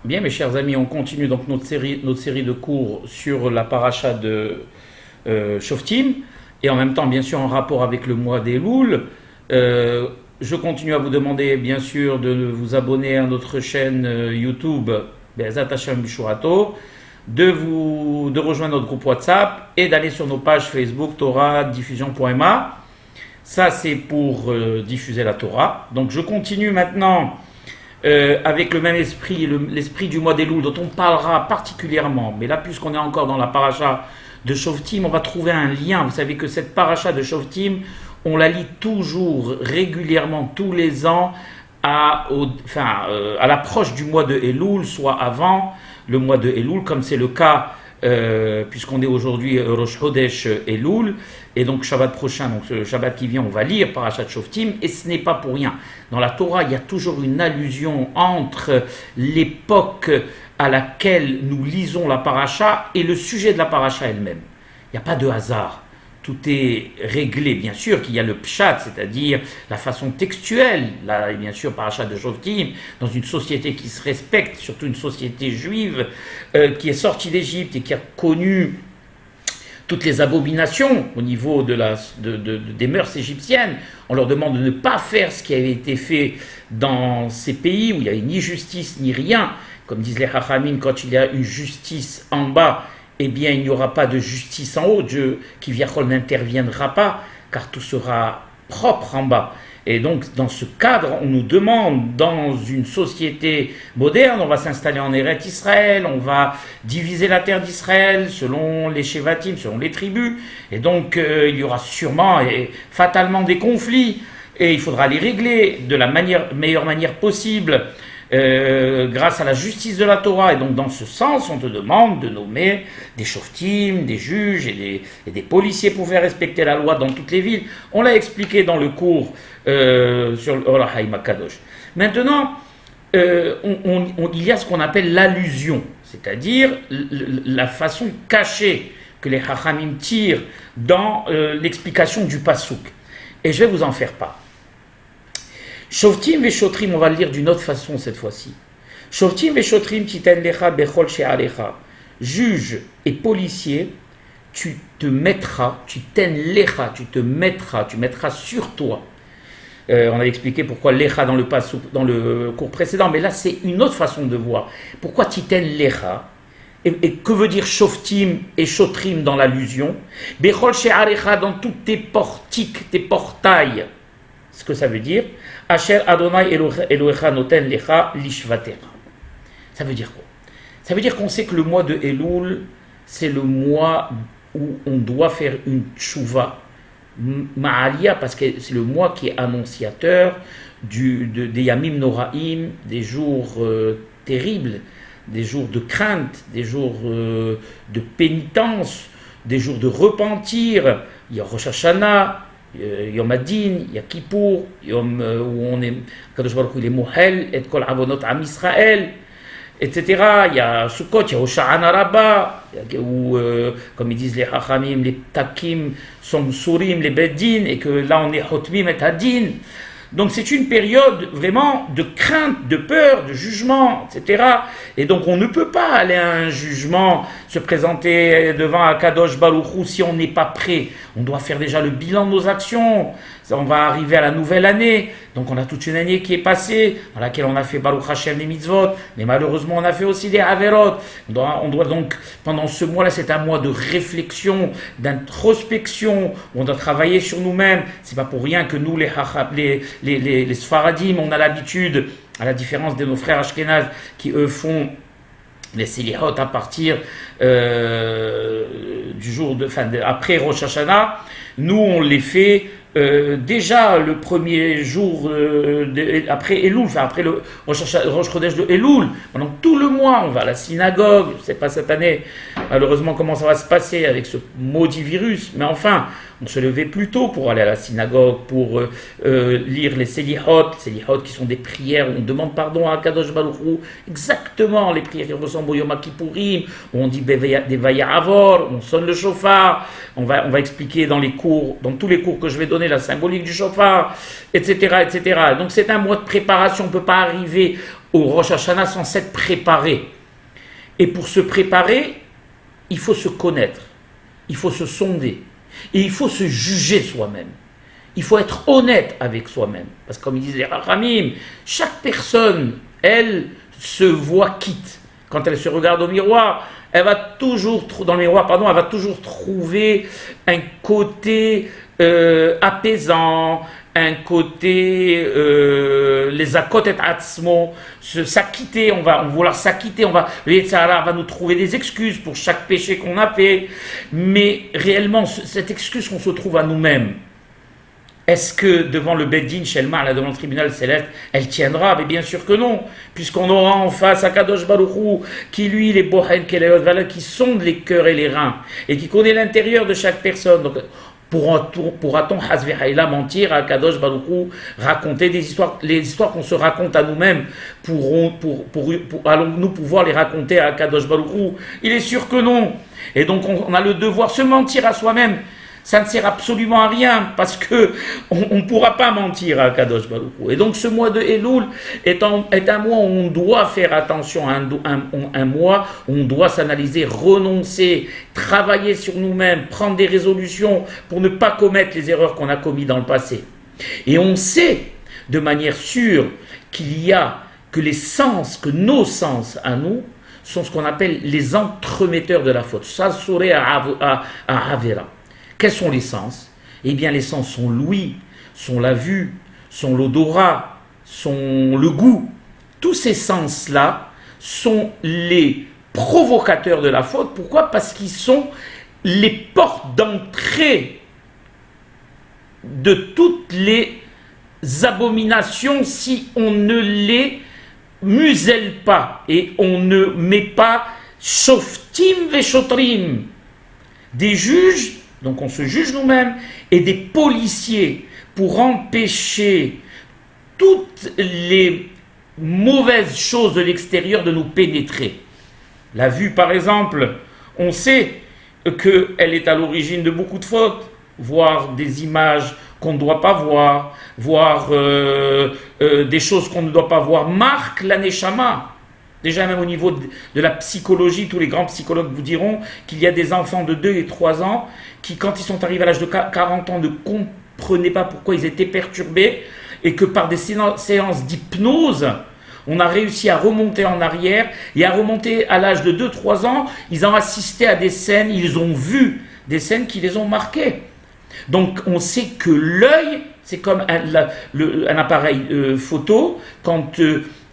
Bien, mes chers amis, on continue donc notre série de cours sur la paracha de Shoftim, et en même temps, bien sûr, en rapport avec le mois d'Elul. Je continue à vous demander, bien sûr, de vous abonner à notre chaîne YouTube, Be'ezat Hashem Bishurato, de rejoindre notre groupe WhatsApp et d'aller sur nos pages Facebook, Torah, diffusion.ma. Ça, c'est pour diffuser la Torah. Donc, je continue maintenant avec le même esprit, l'esprit du mois d'Elul dont on parlera particulièrement. Mais là, puisqu'on est encore dans la paracha de Shoftim, on va trouver un lien. Vous savez que cette paracha de Shoftim, on la lit toujours, régulièrement, tous les ans, à l'approche du mois de Elul, soit avant le mois de Elul, comme c'est le cas, puisqu'on est aujourd'hui Rosh Chodesh Elul, et donc Shabbat prochain, donc ce Shabbat qui vient, on va lire Parashat Shoftim, et ce n'est pas pour rien. Dans la Torah, il y a toujours une allusion entre l'époque à laquelle nous lisons la paracha et le sujet de la paracha elle-même. Il n'y a pas de hasard. Tout est réglé, bien sûr qu'il y a le pshat, c'est-à-dire la façon textuelle, là, bien sûr, parachat de Shoftim, dans une société qui se respecte, surtout une société juive, qui est sortie d'Égypte et qui a connu toutes les abominations au niveau des mœurs égyptiennes. On leur demande de ne pas faire ce qui avait été fait dans ces pays où il n'y avait ni justice ni rien. Comme disent les Chachamim, quand il y a une justice en bas, eh bien, il n'y aura pas de justice en haut. Dieu, qui Kiviachol, n'interviendra pas, car tout sera propre en bas. Et donc, dans ce cadre, on nous demande, dans une société moderne, on va s'installer en Eretz Israël, on va diviser la terre d'Israël selon les Shevatim, selon les tribus. Et donc, il y aura sûrement et fatalement des conflits. Et il faudra les régler de la meilleure manière possible. Grâce à la justice de la Torah. Et donc dans ce sens, on te demande de nommer des shoftim, des juges et des policiers pour faire respecter la loi dans toutes les villes. On l'a expliqué dans le cours sur le Or HaChaim HaKadosh. Maintenant, il y a ce qu'on appelle l'allusion, c'est-à-dire la façon cachée que les Chachamim tirent dans l'explication du Passouk. Et je vais vous en faire part. Shoftim veshotrim, on va le lire d'une autre façon cette fois-ci. Shoftim veshotrim titen lecha bechol she'alecha. Juge et policier, tu te mettras, tu mettras sur toi. On a expliqué pourquoi lecha dans le cours précédent, mais là c'est une autre façon de voir. Pourquoi titen lecha et que veut dire shoftim et shotrim dans l'allusion? Bechol she'alecha, dans tous tes portiques, tes portails. Ce que ça veut dire, Asher Adonai Elohecha noten lecha lishvatera. Ça veut dire quoi? Ça veut dire qu'on sait que le mois de Elul, c'est le mois où on doit faire une tchouva, ma'alia, parce que c'est le mois qui est annonciateur des Yamim Noraim, des jours terribles, des jours de crainte, des jours de pénitence, des jours de repentir. Il y a Rosh Hashanah, Yom Adin, il y a Kippour, Yom où on est, Kadosh Baruch Hu, il est Mohel, et Kol Avonot Am Israël, etc. Il y a Sukkot, il y a Hosha'ana Rabbah, où, comme ils disent les Hachamim, les Takim sont Sourim, les Beddin, et que là on est Hotmim et Hadin. Donc c'est une période vraiment de crainte, de peur, de jugement, etc. Et donc on ne peut pas aller à un jugement, se présenter devant Akadosh Baruch Hu si on n'est pas prêt. On doit faire déjà le bilan de nos actions. On va arriver à la nouvelle année. Donc on a toute une année qui est passée, dans laquelle on a fait Baruch Hashem les mitzvot, mais malheureusement on a fait aussi des averot. On doit donc, pendant ce mois-là, c'est un mois de réflexion, d'introspection, où on doit travailler sur nous-mêmes. C'est pas pour rien que nous, les Sfaradim, on a l'habitude, à la différence de nos frères Ashkenaz, qui eux font les Selihot à partir du jour après Rosh Hashanah, nous on les fait déjà le premier jour après Elul, après le Rosh Chodesh de Elul, pendant tout le mois on va à la synagogue. Je ne sais pas cette année malheureusement comment ça va se passer avec ce maudit virus, mais enfin on se levait plus tôt pour aller à la synagogue, pour lire les Selihot qui sont des prières où on demande pardon à Kadosh Baruch Hu, exactement les prières qui ressemblent au Yom Kippourim, où on dit des Vaya'avor, on sonne le chauffard. On va expliquer dans tous les cours que je vais donner la symbolique du chauffard, etc., etc. Donc c'est un mois de préparation. On ne peut pas arriver au Rosh Hashanah sans s'être préparé. Et pour se préparer, il faut se connaître, il faut se sonder, et il faut se juger soi-même. Il faut être honnête avec soi-même. Parce que comme il disait Ramim, chaque personne, elle, se voit quitte. Quand elle se regarde au miroir, elle va toujours, dans le miroir, pardon, elle va toujours trouver un côté apaisant, un côté les akot et atzmo, s'acquitter, on va vouloir s'acquitter, le Yetzirah va nous trouver des excuses pour chaque péché qu'on a fait, mais réellement cette excuse qu'on se trouve à nous-mêmes, est-ce que devant le Beddin Shelma, là devant le tribunal céleste, elle tiendra? Mais bien sûr que non, puisqu'on aura en face Akadosh Baruch Hu, qui lui, les Bohen Keleyot Vala, qui sonde les cœurs et les reins, et qui connaît l'intérieur de chaque personne. Donc, pourra-t-on Hazvi Haïla mentir à Akadosh Baruch Hu, raconter des histoires, les histoires qu'on se raconte à nous-mêmes, allons-nous pouvoir les raconter à Akadosh Baruch Hu? Il est sûr que non. Et donc on a le devoir de se mentir à soi-même. Ça ne sert absolument à rien parce que on ne pourra pas mentir à Kadosh Baruch Hu. Et donc ce mois de Elul est un mois où on doit faire attention, un mois où on doit s'analyser, renoncer, travailler sur nous-mêmes, prendre des résolutions pour ne pas commettre les erreurs qu'on a commises dans le passé. Et on sait de manière sûre que les sens, que nos sens à nous, sont ce qu'on appelle les entremetteurs de la faute. Ça saurait à Havera. Quels sont les sens? Eh bien, les sens sont l'ouïe, sont la vue, sont l'odorat, sont le goût. Tous ces sens-là sont les provocateurs de la faute. Pourquoi? Parce qu'ils sont les portes d'entrée de toutes les abominations si on ne les muselle pas et on ne met pas shoftim veshotrim, des juges. Donc on se juge nous-mêmes, et des policiers pour empêcher toutes les mauvaises choses de l'extérieur de nous pénétrer. La vue, par exemple, on sait qu'elle est à l'origine de beaucoup de fautes, voir des images qu'on ne doit pas voir des choses qu'on ne doit pas voir, marque la neshama. Déjà, même au niveau de la psychologie, tous les grands psychologues vous diront qu'il y a des enfants de 2 et 3 ans qui, quand ils sont arrivés à l'âge de 40 ans, ne comprenaient pas pourquoi ils étaient perturbés et que par des séances d'hypnose, on a réussi à remonter en arrière et à remonter à l'âge de 2-3 ans, ils ont assisté à des scènes, ils ont vu des scènes qui les ont marqués. Donc, on sait que l'œil, c'est comme un appareil photo, quand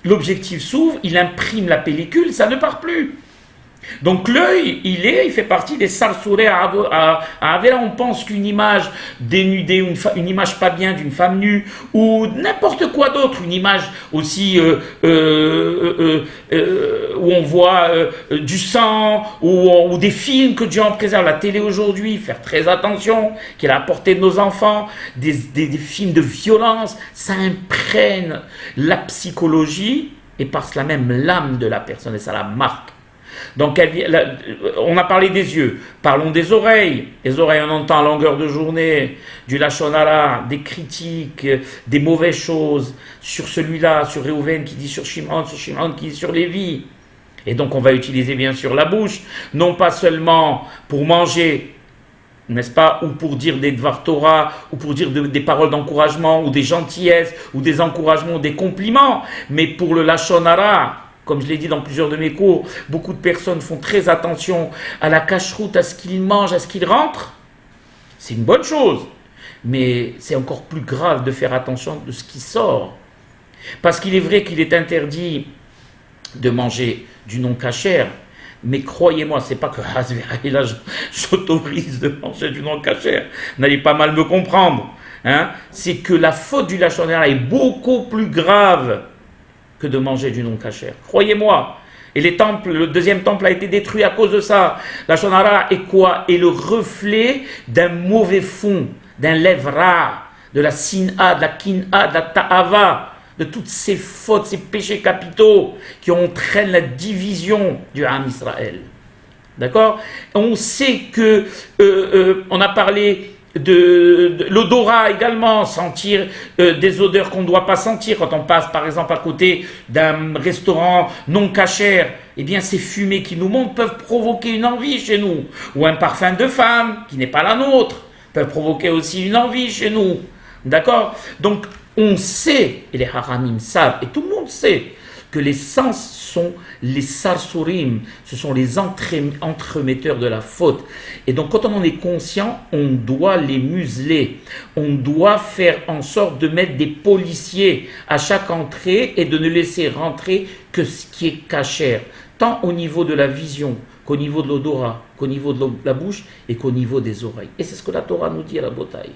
l'objectif s'ouvre, il imprime la pellicule, ça ne part plus. Donc l'œil, il fait partie des sarsourés à Avera. On pense qu'une image dénudée, une image pas bien d'une femme nue, ou n'importe quoi d'autre, une image aussi où on voit du sang, ou des films que Dieu en préserve, la télé aujourd'hui, faire très attention, qui est à la portée de nos enfants, des films de violence, ça imprègne la psychologie et par cela même l'âme de la personne, et ça la marque. Donc, on a parlé des yeux, parlons des oreilles. Les oreilles, on entend à longueur de journée du Lachon Hara, des critiques, des mauvaises choses sur celui-là, sur Réhouven qui dit sur Shimon qui dit sur Lévi. Et donc, on va utiliser bien sûr la bouche, non pas seulement pour manger, n'est-ce pas, ou pour dire des Dvar Torah, ou pour dire des paroles d'encouragement, ou des gentillesses, ou des encouragements, ou des compliments, mais pour le Lachon Hara. Comme je l'ai dit dans plusieurs de mes cours, beaucoup de personnes font très attention à la cacheroute, à ce qu'ils mangent, à ce qu'ils rentrent. C'est une bonne chose. Mais c'est encore plus grave de faire attention de ce qui sort. Parce qu'il est vrai qu'il est interdit de manger du non-cachère. Mais croyez-moi, c'est pas que là, j'autorise de manger du non-cachère. N'allez pas mal me comprendre. Hein? C'est que la faute du Lachon Hara est beaucoup plus grave que de manger du non-cachère. Croyez-moi. Et le deuxième temple a été détruit à cause de ça. La Lachon Hara est quoi? Est le reflet d'un mauvais fond, d'un lèvra, de la sin'a, de la kin'a, de la ta'ava, de toutes ces fautes, ces péchés capitaux qui entraînent la division du Ham Israël. D'accord? On sait que, on a parlé de l'odorat également, sentir des odeurs qu'on ne doit pas sentir quand on passe par exemple à côté d'un restaurant non cachère. Eh bien ces fumées qui nous montent peuvent provoquer une envie chez nous, ou un parfum de femme qui n'est pas la nôtre peuvent provoquer aussi une envie chez nous, d'accord? Donc on sait, et les haramim savent, et tout le monde sait, que les sens sont les sarsurim, ce sont les entremetteurs de la faute. Et donc quand on en est conscient, on doit les museler, on doit faire en sorte de mettre des policiers à chaque entrée et de ne laisser rentrer que ce qui est cachère, tant au niveau de la vision, qu'au niveau de l'odorat, qu'au niveau de la bouche et qu'au niveau des oreilles. Et c'est ce que la Torah nous dit à la bataille.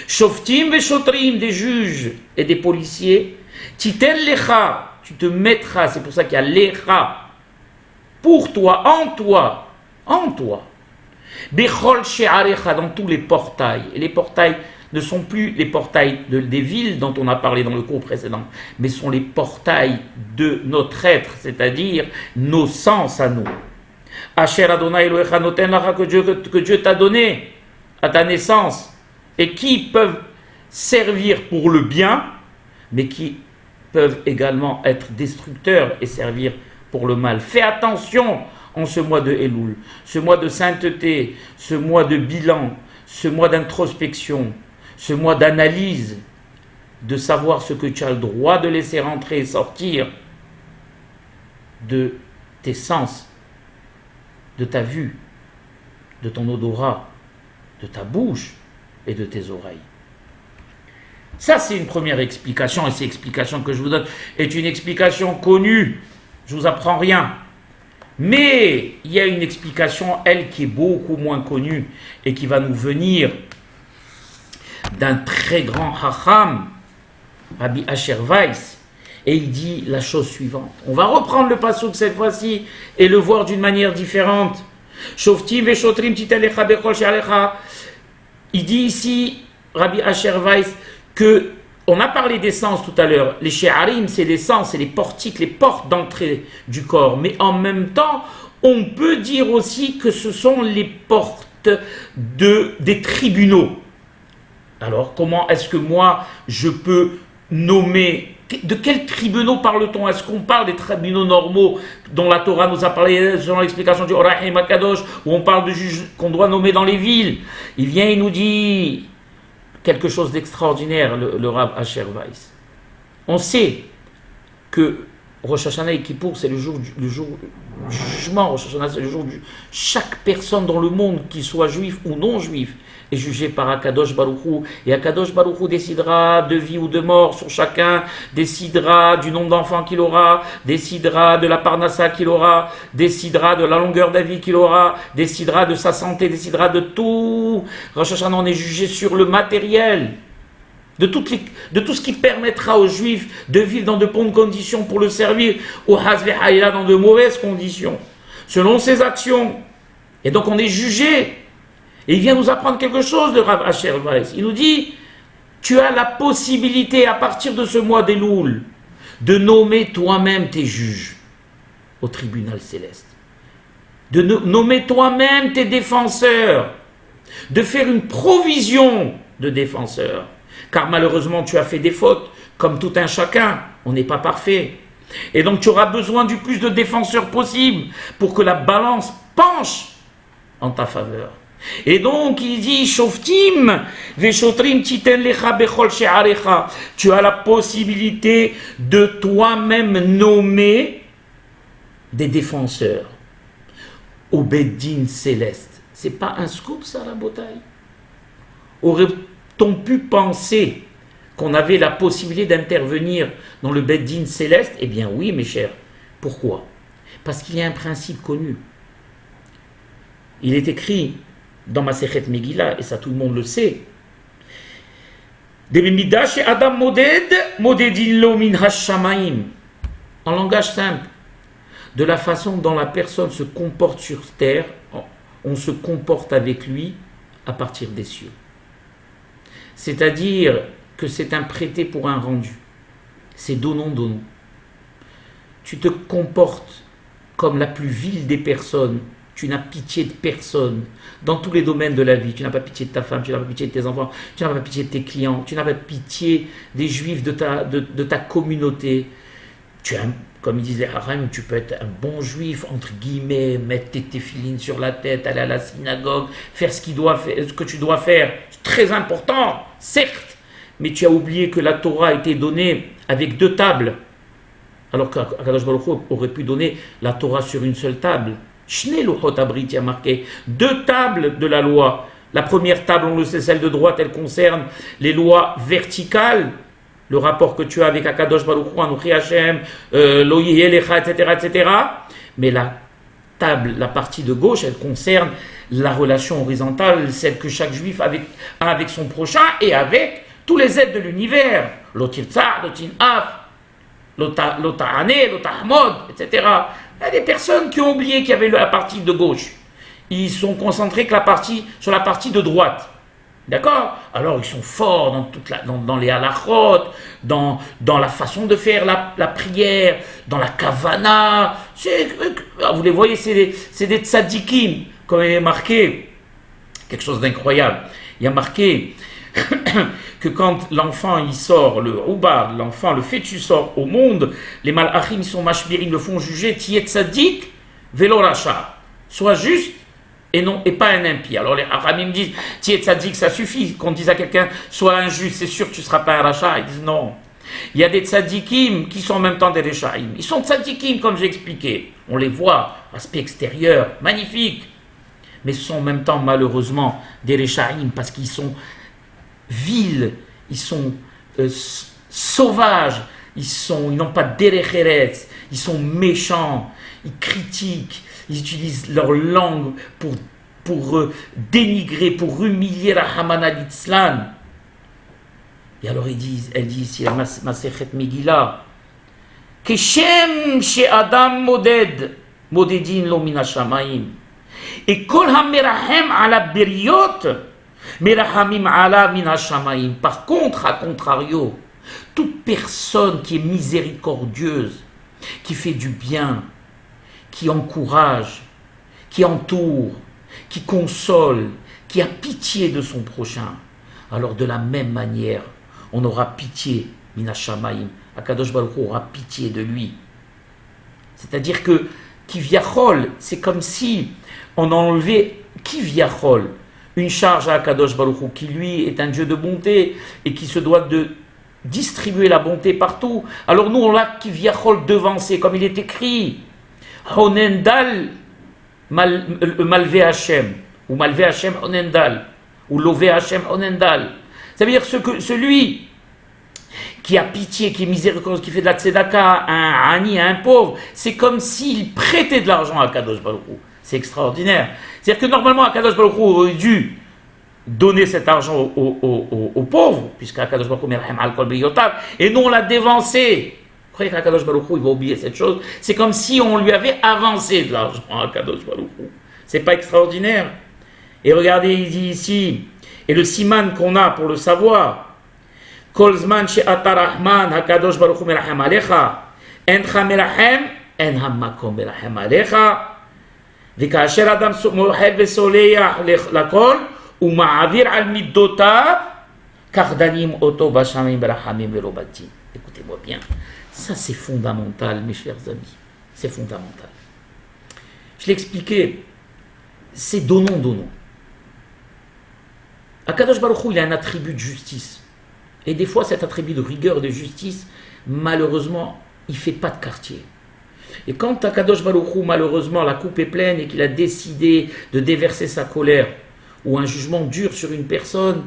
Shoftim veshotrim, des juges et des policiers, titen lecha, tu te mettras, c'est pour ça qu'il y a lecha, pour toi, en toi, bechol she'arecha, dans tous les portails. Et les portails ne sont plus les portails des villes dont on a parlé dans le cours précédent, mais sont les portails de notre être, c'est-à-dire nos sens à nous. Asher Adonai Elohecha noten lacha, que Dieu t'a donné à ta naissance, et qui peuvent servir pour le bien, mais qui peuvent également être destructeurs et servir pour le mal. Fais attention en ce mois de Elul, ce mois de sainteté, ce mois de bilan, ce mois d'introspection, ce mois d'analyse, de savoir ce que tu as le droit de laisser rentrer et sortir de tes sens, de ta vue, de ton odorat, de ta bouche et de tes oreilles. Ça, c'est une première explication, et cette explication que je vous donne est une explication connue. Je ne vous apprends rien. Mais il y a une explication, elle, qui est beaucoup moins connue et qui va nous venir d'un très grand hacham, Rabbi Asher Weiss, et il dit la chose suivante. On va reprendre le passouk cette fois-ci et le voir d'une manière différente. Shoftim veshotrim titelecha bechol she'alecha. Il dit ici, Rabbi Asher Weiss, que on a parlé des sens tout à l'heure. Les she'arim, c'est les sens, c'est les portiques, les portes d'entrée du corps. Mais en même temps, on peut dire aussi que ce sont les portes des tribunaux. Alors, comment est-ce que moi, je peux nommer... De quels tribunaux parle-t-on? Est-ce qu'on parle des tribunaux normaux dont la Torah nous a parlé selon l'explication du Orahim Akadosh, où on parle de juges qu'on doit nommer dans les villes? Il vient, il nous dit quelque chose d'extraordinaire, le Rav Asher Weiss. On sait que Rosh Hashanah et Kippour, c'est le jour du jugement. Rosh Hashanah, c'est le jour du... Chaque personne dans le monde, qu'il soit juif ou non juif, est jugé par Akadosh Baruch Hu, et Akadosh Baruch Hu décidera de vie ou de mort sur chacun, décidera du nombre d'enfants qu'il aura, décidera de la parnassa qu'il aura, décidera de la longueur de la vie qu'il aura, décidera de sa santé, décidera de tout. Rosh Hashanah, on est jugé sur le matériel, de tout ce qui permettra aux Juifs de vivre dans de bonnes conditions pour le servir, ou Hazve Haïla dans de mauvaises conditions, selon ses actions. Et donc on est jugé. Et il vient nous apprendre quelque chose, le Rav Asher Weiss. Il nous dit, tu as la possibilité, à partir de ce mois d'Elul, de nommer toi-même tes juges au tribunal céleste. De nommer toi-même tes défenseurs. De faire une provision de défenseurs. Car malheureusement, tu as fait des fautes, comme tout un chacun. On n'est pas parfait. Et donc, tu auras besoin du plus de défenseurs possible pour que la balance penche en ta faveur. Et donc il dit Shoftim veshotrim titen lecha bechol she'arecha. Tu as la possibilité de toi-même nommer des défenseurs au Beddin céleste. C'est pas un scoop ça, la bataille? Aurait-on pu penser qu'on avait la possibilité d'intervenir dans le Beddin céleste? Eh bien oui, mes chers. Pourquoi? Parce qu'il y a un principe connu. Il est écrit dans ma Masechet Megillah, et ça tout le monde le sait. En langage simple, de la façon dont la personne se comporte sur terre, on se comporte avec lui à partir des cieux. C'est-à-dire que c'est un prêté pour un rendu. C'est donnant-donnant. Tu te comportes comme la plus vile des personnes, tu n'as pitié de personne. Dans tous les domaines de la vie, tu n'as pas pitié de ta femme, tu n'as pas pitié de tes enfants, tu n'as pas pitié de tes clients, tu n'as pas pitié des juifs de ta communauté. Comme ils disent les haram, tu peux être un bon juif, entre guillemets, mettre tes téfilines sur la tête, aller à la synagogue, faire ce que tu dois faire. C'est très important, certes, mais tu as oublié que la Torah a été donnée avec 2 tables, alors qu'Akadosh Baruch Hu aurait pu donner la Torah sur une seule table. Shnei Luchot Habrit, il y a marqué 2 tables de la loi. La première table, on le sait, celle de droite, elle concerne les lois verticales, le rapport que tu as avec Akadosh Baruch Hu, Anochi Hashem, Lo Yehye Lecha, etc., etc. Mais la table, la partie de gauche, elle concerne la relation horizontale, celle que chaque juif a avec son prochain et avec tous les êtres de l'univers. Lotil Tsar, Lotil Af, Lotahane, Lotahmod, etc. Il y a des personnes qui ont oublié qu'il y avait la partie de gauche. Ils sont concentrés sur la partie de droite. D'accord? Alors ils sont forts dans les halachot, dans la façon de faire la prière, dans la kavana. Vous les voyez, c'est des tzadikim, comme il est marqué, quelque chose d'incroyable. Il y a marqué que quand l'enfant il sort, l'enfant, le fœtus sort au monde, les malachim sont mashbirim, le font juger, tiet tzadik, velo racha, soit juste et pas un impie. Alors les haramim disent, tiet tzadik, ça suffit, qu'on dise à quelqu'un, sois injuste, c'est sûr que tu ne seras pas un racha. Ils disent non. Il y a des tzadikim qui sont en même temps des rechaim. Ils sont tzadikim, comme j'ai expliqué. On les voit, aspect extérieur, magnifique. Mais ce sont en même temps, malheureusement, des rechaim, parce qu'ils sont vils, ils sont sauvages, ils n'ont pas d'erech, ils sont méchants, ils critiquent, ils utilisent leur langue pour dénigrer, pour humilier la Hamana d'Itzlan. Et alors elle dit ici, la Masechet Megillah, Keshem she'adam modedin lo min hashamayim, et kol hamerahem ala beriot, merahamim ala min hashamayim. Par contre, à contrario, toute personne qui est miséricordieuse, qui fait du bien, qui encourage, qui entoure, qui console, qui a pitié de son prochain, alors de la même manière, on aura pitié, minashamayim, Akadosh Baruch Hu aura pitié de lui. C'est-à-dire que Kivyachol, c'est comme si on enlevait Kivyachol, une charge à Akadosh Baruch Hu, qui lui est un Dieu de bonté et qui se doit de distribuer la bonté partout. Alors nous, on l'a Kivyachol devancé, comme il est écrit, Honendal Malve Hashem, ou Malve Hashem Honendal, ou Love Hashem Honendal. Ça veut dire celui qui a pitié, qui est miséricordieux, qui fait de la tzedaka à un ani, à un pauvre, c'est comme s'il prêtait de l'argent à Kadosh Baruch Hu. C'est extraordinaire. C'est-à-dire que normalement, Kadosh Baruch Hu aurait dû donner cet argent aux pauvres, puisqu'à Kadosh Baruch Hu merhem al kol briyotav, et nous on l'a dévancé. Vous croyez qu'Akadosh Baruch Hu il va oublier cette chose? C'est comme si on lui avait avancé de l'argent à Kadosh Baruch Hu. C'est pas extraordinaire? Et regardez, il dit ici, et le siman qu'on a pour le savoir, Kol zman she'ata rahman hakadosh baruch hu merachem alecha, encha merachem, en hamakom merachem alecha, וכאשר אדם מוחל וסולח לכל, ומעביר על מידותיו, כך דנים אותו בשמיים ברחמים ולא בדין. Écoutez-moi bien, ça c'est fondamental, mes chers amis, c'est fondamental. Je l'ai expliqué, c'est donnant. Akadosh Baruch Hu, il a un attribut de justice. Et des fois, cet attribut de rigueur et de justice, malheureusement, il ne fait pas de quartier. Et quand Akadosh Baruch Hu, malheureusement, la coupe est pleine et qu'il a décidé de déverser sa colère ou un jugement dur sur une personne,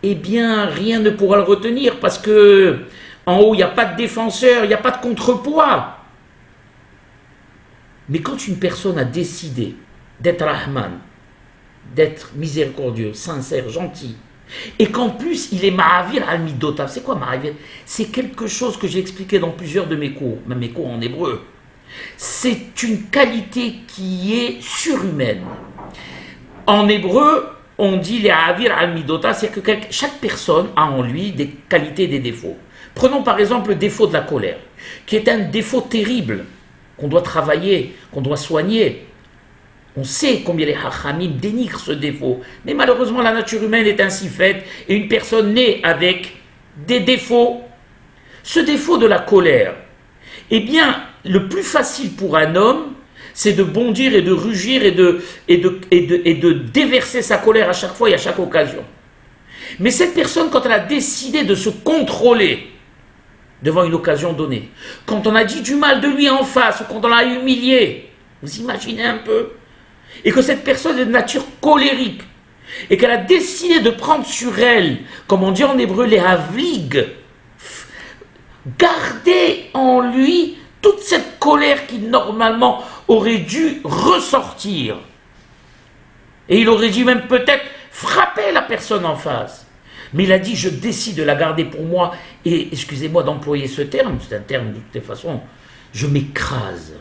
eh bien, rien ne pourra le retenir parce que en haut, il n'y a pas de défenseur, il n'y a pas de contrepoids. Mais quand une personne a décidé d'être Rahman, d'être miséricordieux, sincère, gentil, et qu'en plus il est Ma'avir al-Midotav. C'est quoi Ma'avir? C'est quelque chose que j'ai expliqué dans plusieurs de mes cours, même mes cours en hébreu. C'est une qualité qui est surhumaine. En hébreu, on dit les Ma'avir al-Midotav, c'est-à-dire que chaque personne a en lui des qualités et des défauts. Prenons par exemple le défaut de la colère, qui est un défaut terrible, qu'on doit travailler, qu'on doit soigner. On sait combien les hachamim dénigrent ce défaut. Mais malheureusement, la nature humaine est ainsi faite. Et une personne née avec des défauts. Ce défaut de la colère, eh bien, le plus facile pour un homme, c'est de bondir et de rugir et de déverser sa colère à chaque fois et à chaque occasion. Mais cette personne, quand elle a décidé de se contrôler devant une occasion donnée, quand on a dit du mal de lui en face, ou quand on l'a humilié, vous imaginez un peu, et que cette personne est de nature colérique, et qu'elle a décidé de prendre sur elle, comme on dit en hébreu, les havlig, garder en lui toute cette colère qui normalement aurait dû ressortir. Et il aurait dû même peut-être frapper la personne en face. Mais il a dit, je décide de la garder pour moi, et excusez-moi d'employer ce terme, c'est un terme de toute façon, je m'écrase.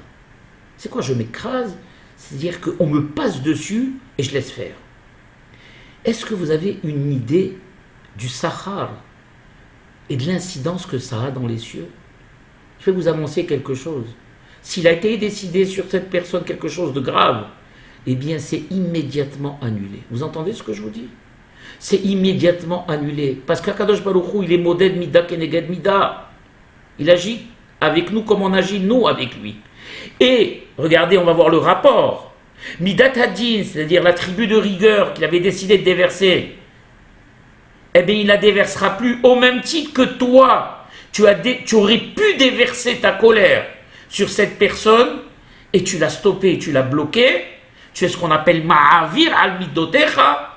C'est quoi je m'écrase? C'est-à-dire qu'on me passe dessus et je laisse faire. Est-ce que vous avez une idée du Sahar et de l'incidence que ça a dans les cieux? Je vais vous annoncer quelque chose. S'il a été décidé sur cette personne quelque chose de grave, eh bien c'est immédiatement annulé. Vous entendez ce que je vous dis? C'est immédiatement annulé. Parce qu'Akadosh Baruch Hu, il est modèle Mida Keneged Mida. Il agit avec nous comme on agit nous avec lui. Et, regardez, on va voir le rapport. Midat Hadin, c'est-à-dire la tribu de rigueur qu'il avait décidé de déverser, eh bien il ne la déversera plus au même titre que toi. Tu aurais pu déverser ta colère sur cette personne et tu l'as stoppé, tu l'as bloqué. Tu es ce qu'on appelle Ma'avir al-Midotecha.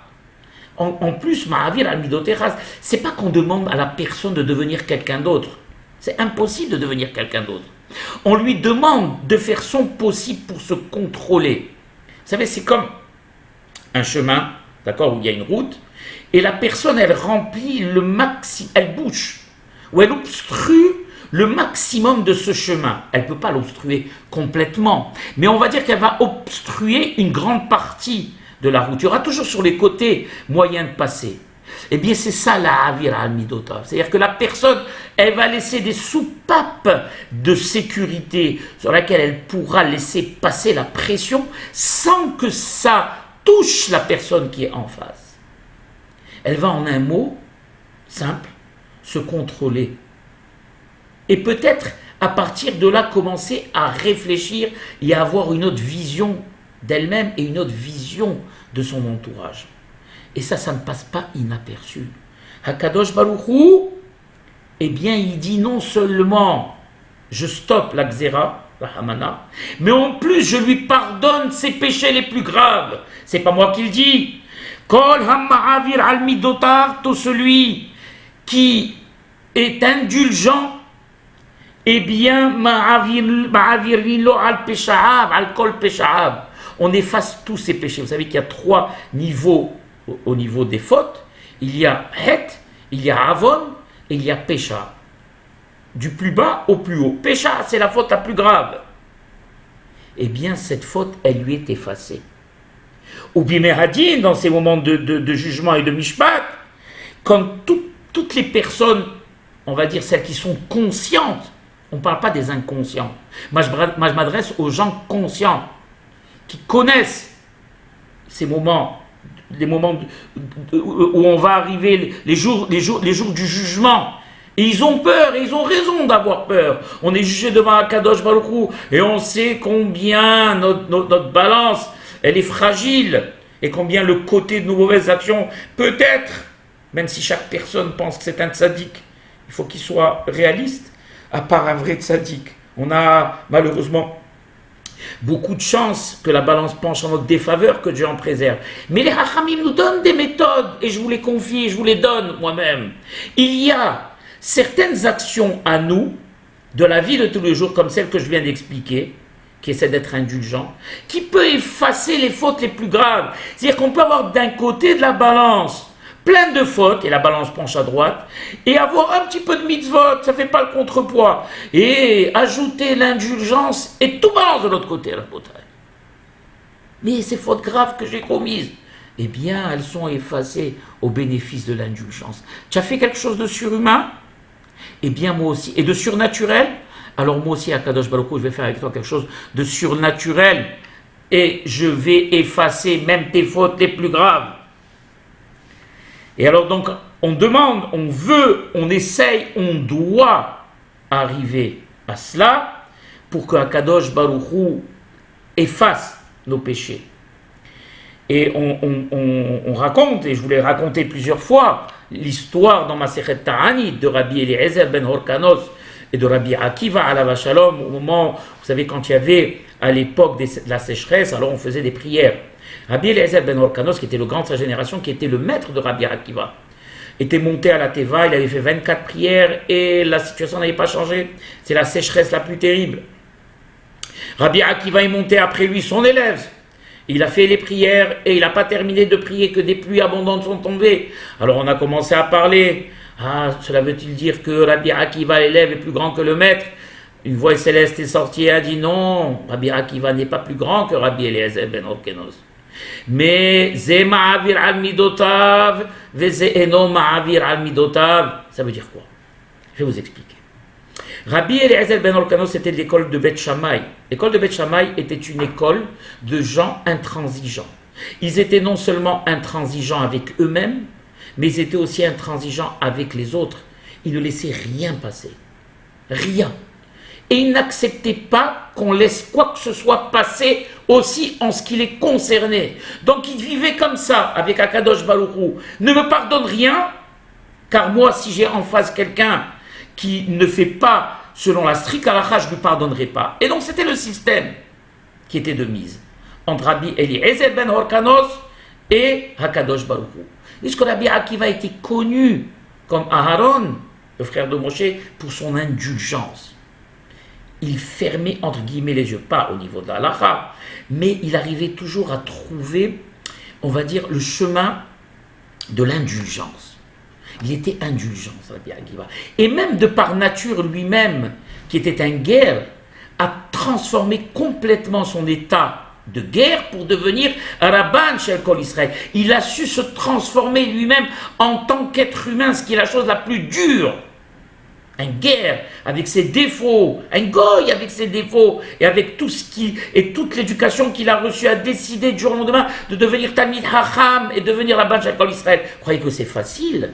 En plus, Ma'avir al-Midotecha, c'est pas qu'on demande à la personne de devenir quelqu'un d'autre. C'est impossible de devenir quelqu'un d'autre. On lui demande de faire son possible pour se contrôler. Vous savez, c'est comme un chemin, d'accord, où il y a une route, et la personne, elle remplit le maximum, elle bouche, ou elle obstrue le maximum de ce chemin. Elle ne peut pas l'obstruer complètement, mais on va dire qu'elle va obstruer une grande partie de la route. Il y aura toujours sur les côtés moyen de passer. Eh bien, c'est ça la Avira al-Midota. C'est-à-dire que la personne, elle va laisser des soupapes de sécurité sur laquelle elle pourra laisser passer la pression sans que ça touche la personne qui est en face. Elle va en un mot simple se contrôler. Et peut-être à partir de là commencer à réfléchir et à avoir une autre vision d'elle-même et une autre vision de son entourage. Et ça ne passe pas inaperçu. Hakadosh Baruch Hu, eh bien, il dit non seulement je stoppe la xéra, la hamana, mais en plus je lui pardonne ses péchés les plus graves. C'est pas moi qui le dis. Kol hamma'avir al midotav, tout celui qui est indulgent, eh bien, ma'avir lilo al pesha'ab, al kol pesha'ab. On efface tous ces péchés. Vous savez qu'il y a 3 niveaux au niveau des fautes. Il y a het, il y a avon et il y a pécha. Du plus bas au plus haut. Pécha, c'est la faute la plus grave. Eh bien, cette faute, elle lui est effacée. Ou bien Hadin, dans ces moments de jugement et de mishpat, quand toutes les personnes, on va dire celles qui sont conscientes, on ne parle pas des inconscients. Moi, je m'adresse aux gens conscients, qui connaissent ces moments, les moments où on va arriver, les jours du jugement. Et ils ont peur, et ils ont raison d'avoir peur. On est jugé devant Akadosh Baruch Hu, et on sait combien notre balance, elle est fragile, et combien le côté de nos mauvaises actions, peut-être, même si chaque personne pense que c'est un tzaddik, il faut qu'il soit réaliste, à part un vrai tzaddik. On a malheureusement beaucoup de chance que la balance penche en notre défaveur, que Dieu en préserve. Mais les Hachamim nous donnent des méthodes, et je vous les confie, je vous les donne moi-même. Il y a certaines actions à nous, de la vie de tous les jours, comme celle que je viens d'expliquer, qui essaie d'être indulgent, qui peut effacer les fautes les plus graves. C'est-à-dire qu'on peut avoir d'un côté de la balance plein de fautes, et la balance penche à droite, et avoir un petit peu de mitzvot, ça ne fait pas le contrepoids, et ajouter l'indulgence, et tout balance de l'autre côté, la bataille. Mais ces fautes graves que j'ai commises, eh bien, elles sont effacées au bénéfice de l'indulgence. Tu as fait quelque chose de surhumain? Eh bien, moi aussi. Et de surnaturel? Alors moi aussi, à Kadosh Baruch Hu, je vais faire avec toi quelque chose de surnaturel. et je vais effacer même tes fautes les plus graves. Et alors donc, on demande, on veut, on essaye, on doit arriver à cela pour que Akadosh Baruch Hu efface nos péchés. Et on raconte, et je vous l'ai raconté plusieurs fois, l'histoire dans Masechet Ta'anit de Rabbi Eliezer ben Horkanos et de Rabbi Akiva alav Shalom, au moment, vous savez, quand il y avait à l'époque de la sécheresse, alors on faisait des prières. Rabbi Eliezer ben Horkanos, qui était le grand de sa génération, qui était le maître de Rabbi Akiva, était monté à la Teva, il avait fait 24 prières et la situation n'avait pas changé. C'est la sécheresse la plus terrible. Rabbi Akiva est monté après lui, son élève. Il a fait les prières et il n'a pas terminé de prier que des pluies abondantes sont tombées. Alors on a commencé à parler. Ah, cela veut-il dire que Rabbi Akiva, l'élève, est plus grand que le maître? Une voix céleste est sortie et a dit non, Rabbi Akiva n'est pas plus grand que Rabbi Eliezer ben Horkanos. Mais Ze ma'avir al midotav, Ze eno ma'avir al midotav. Ça veut dire quoi? Je vais vous expliquer. Rabbi Eliezer ben Horkanos, c'était l'école de Beth Shammai. L'école de Beth Shammai était une école de gens intransigeants. Ils étaient non seulement intransigeants avec eux-mêmes, mais ils étaient aussi intransigeants avec les autres. Ils ne laissaient rien passer. Rien. Et ils n'acceptaient pas qu'on laisse quoi que ce soit passer aussi en ce qui les concernait. Donc ils vivaient comme ça avec Akadosh Baruch Hu. Ne me pardonne rien, car moi, si j'ai en face quelqu'un qui ne fait pas selon la stricte halakha, je ne lui pardonnerai pas. Et donc c'était le système qui était de mise entre Rabbi Eliezer ben Horkanos et Hakadosh Baruch Hu. Puisque Rabbi Akiva était connu comme Aharon, le frère de Moshe, pour son indulgence. Il fermait entre guillemets les yeux, pas au niveau de la halakha, mais il arrivait toujours à trouver, on va dire, le chemin de l'indulgence. Il était indulgent, Rabbi Akiva. Et même de par nature lui-même, qui était un guerre, a transformé complètement son état de guerre pour devenir Rabban Shel Kol Israël. Il a su se transformer lui-même en tant qu'être humain, ce qui est la chose la plus dure. Un guerre avec ses défauts, un goy avec ses défauts, et avec tout ce qui et toute l'éducation qu'il a reçue, a décidé du jour au lendemain de devenir Talmid Hacham et devenir Rabban Shel Kol Israël. Vous croyez que c'est facile?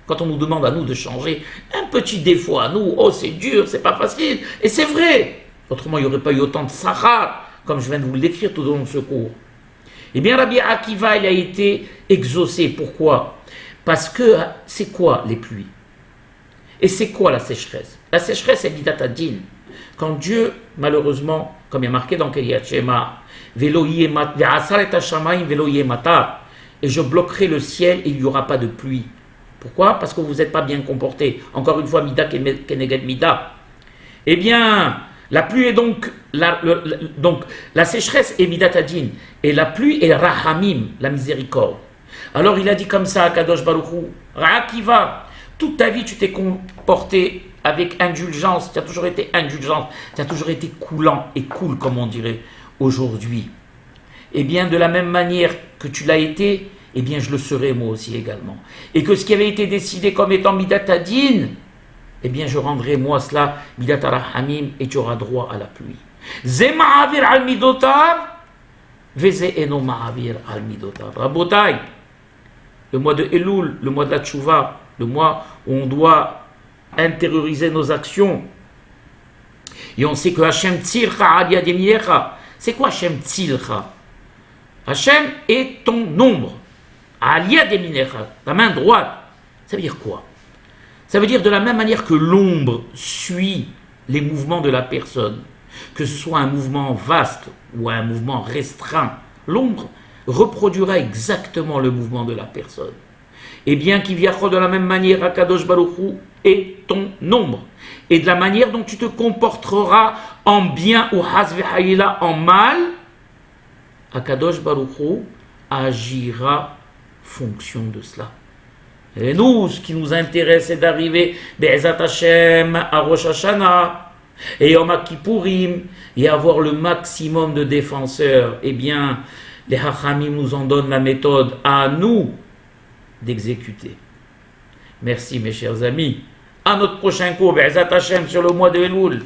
Quand on nous demande à nous de changer un petit défaut à nous, oh c'est dur, c'est pas facile, et c'est vrai. Autrement, il n'y aurait pas eu autant de Sahara, comme je viens de vous le décrire tout au long de ce cours. Eh bien, Rabbi Akiva, il a été exaucé. Pourquoi? Parce que c'est quoi les pluies? Et c'est quoi la sécheresse? La sécheresse, c'est Midat Hadin. Quand Dieu, malheureusement, comme il y a marqué dans Kriyat Shema, et je bloquerai le ciel et il n'y aura pas de pluie. Pourquoi? Parce que vous n'êtes pas bien comporté. Encore une fois, Mida Keneged Mida. Eh bien, la pluie est donc la sécheresse est Midat Hadin. Et la pluie est Rahamim, la miséricorde. Alors il a dit comme ça à Kadosh Baruch Hu, Akiva, toute ta vie tu t'es comporté avec indulgence, tu as toujours été indulgent, tu as toujours été coulant et cool comme on dirait aujourd'hui. Eh bien de la même manière que tu l'as été, eh bien je le serai moi aussi également. Et que ce qui avait été décidé comme étant Midat Hadin, eh bien je rendrai moi cela Midat Rahamim et tu auras droit à la pluie. Ze ma'avir al midotav, veze eno ma'avir al midotav. Rabotai, le mois de Elul, le mois de la Tchouva, le mois où on doit intérioriser nos actions. Et on sait que Hashem tzilcha ad yad yeminecha. C'est quoi Hashem tzilcha? Hashem est ton ombre. Ad yad yeminecha, la main droite. Ça veut dire quoi? Ça veut dire de la même manière que l'ombre suit les mouvements de la personne, que ce soit un mouvement vaste ou un mouvement restreint, l'ombre reproduira exactement le mouvement de la personne. Et bien qu'il viendra de la même manière, Akadosh Baruch Hu est ton ombre. Et de la manière dont tu te comporteras en bien ou hasve hayila en mal, Akadosh Baruch Hu agira fonction de cela. Et nous, ce qui nous intéresse, c'est d'arriver Be'ezat Hashem à Rosh Hashanah et Yom Kippourim et avoir le maximum de défenseurs. Eh bien, les Hachamim nous en donnent la méthode à nous d'exécuter. Merci mes chers amis. À notre prochain cours, Be'ezat Hashem sur le mois de Elul.